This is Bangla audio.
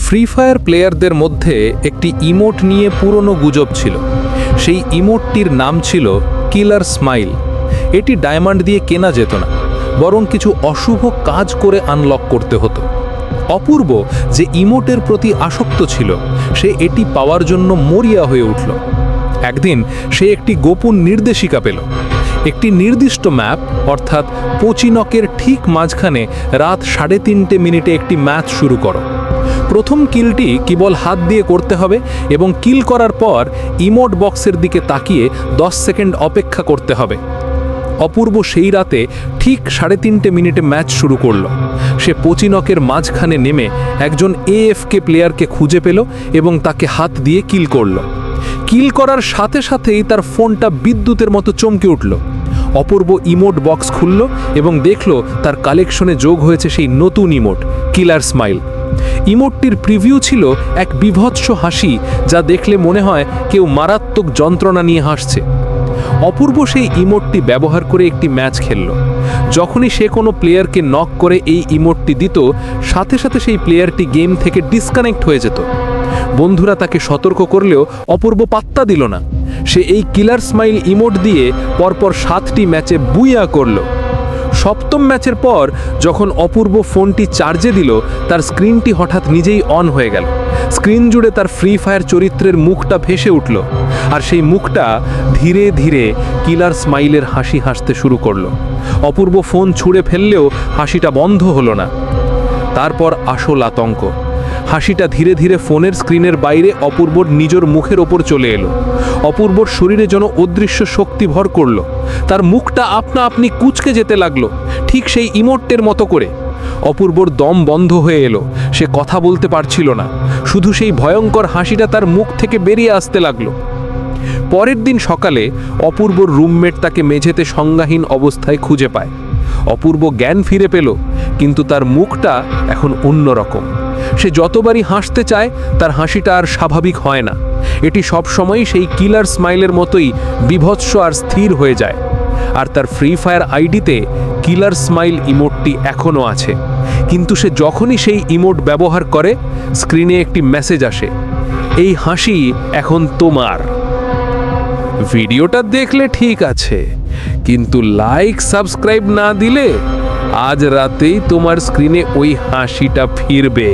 ফ্রি ফায়ার প্লেয়ারদের মধ্যে একটি ইমোট নিয়ে পুরনো গুজব ছিল। সেই ইমোটটির নাম ছিল কিলার স্মাইল। এটি ডায়মন্ড দিয়ে কেনা যেত না, বরং কিছু অশুভ কাজ করে আনলক করতে হতো। অপূর্ব, যে ইমোটের প্রতি আসক্ত ছিল, সে এটি পাওয়ার জন্য মরিয়া হয়ে উঠল। একদিন সে একটি গোপন নির্দেশিকা পেল। একটি নির্দিষ্ট ম্যাপ, অর্থাৎ পোচিনকের ঠিক মাঝখানে রাত 3:30 মিনিটে একটি ম্যাচ শুরু করো। প্রথম কিলটি কেবল হাত দিয়ে করতে হবে এবং কিল করার পর ইমোট বক্সের দিকে তাকিয়ে 10 সেকেন্ড অপেক্ষা করতে হবে। অপূর্ব সেই রাতে ঠিক 3:30 মিনিটে ম্যাচ শুরু করল। সে পোচিনকের মাঝখানে নেমে একজন এএফকে প্লেয়ারকে খুঁজে পেল এবং তাকে হাত দিয়ে কিল করল। কিল করার সাথে সাথেই তার ফোনটা বিদ্যুতের মতো চমকে উঠল। অপূর্ব ইমোট বক্স খুলল এবং দেখল তার কালেকশনে যোগ হয়েছে সেই নতুন ইমোট কিলার স্মাইল। ইমোটটির প্রিভিউ ছিল এক বিভৎস হাসি, যা দেখলে মনে হয় কেউ মারাত্মক যন্ত্রণা নিয়ে হাসছে। অপূর্ব সেই ইমোটটি ব্যবহার করে একটি ম্যাচ খেলল। যখনই সে কোনো প্লেয়ারকে নক করে এই ইমোটটি দিত, সাথে সাথে সেই প্লেয়ারটি গেম থেকে ডিসকানেক্ট হয়ে যেত। বন্ধুরা তাকে সতর্ক করলেও অপূর্ব পাত্তা দিল না। সে এই কিলার স্মাইল ইমোট দিয়ে পরপর 7টি ম্যাচে বুইয়া করল। 7ম ম্যাচের পর যখন অপূর্ব ফোনটি চার্জে দিল, তার স্ক্রিনটি হঠাৎ নিজেই অন হয়ে গেল। স্ক্রিন জুড়ে তার ফ্রি ফায়ার চরিত্রের মুখটা ভেসে উঠল, আর সেই মুখটা ধীরে ধীরে কিলার স্মাইলের হাসি হাসতে শুরু করলো। অপূর্ব ফোন ছুঁড়ে ফেললেও হাসিটা বন্ধ হলো না। তারপর আসল আতঙ্ক। হাসিটা ধীরে ধীরে ফোনের স্ক্রিনের বাইরে অপূর্বর নিজের মুখের ওপর চলে এলো। অপূর্বর শরীরে যেন অদৃশ্য শক্তি ভর করল। তার মুখটা আপনা আপনি কুঁচকে যেতে লাগলো, ঠিক সেই ইমোটের মতো করে। অপূর্বর দম বন্ধ হয়ে এলো। সে কথা বলতে পারছিল না, শুধু সেই ভয়ঙ্কর হাসিটা তার মুখ থেকে বেরিয়ে আসতে লাগলো। পরের দিন সকালে অপূর্বর রুমমেট তাকে মেঝেতে সংজ্ঞাহীন অবস্থায় খুঁজে পায়। অপূর্ব জ্ঞান ফিরে পেল, কিন্তু তার মুখটা এখন অন্যরকম। সে যতবারই হাসতে চায়, তার হাসিটা আর স্বাভাবিক হয় না। এটি সবসময়ই সেই কিলার স্মাইলের মতোই বিভৎস আর স্থির হয়ে যায়। আর তার ফ্রি ফায়ার আইডিতে কিলার স্মাইল ইমোটটি এখনও আছে, কিন্তু সে যখনই সেই ইমোট ব্যবহার করে, স্ক্রিনে একটি মেসেজ আসে, এই হাসি এখন তোমার। ভিডিওটা দেখলে ঠিক আছে, কিন্তু লাইক সাবস্ক্রাইব না দিলে আজ রাতেই তোমার স্ক্রিনে ওই হাসিটা ফিরবে।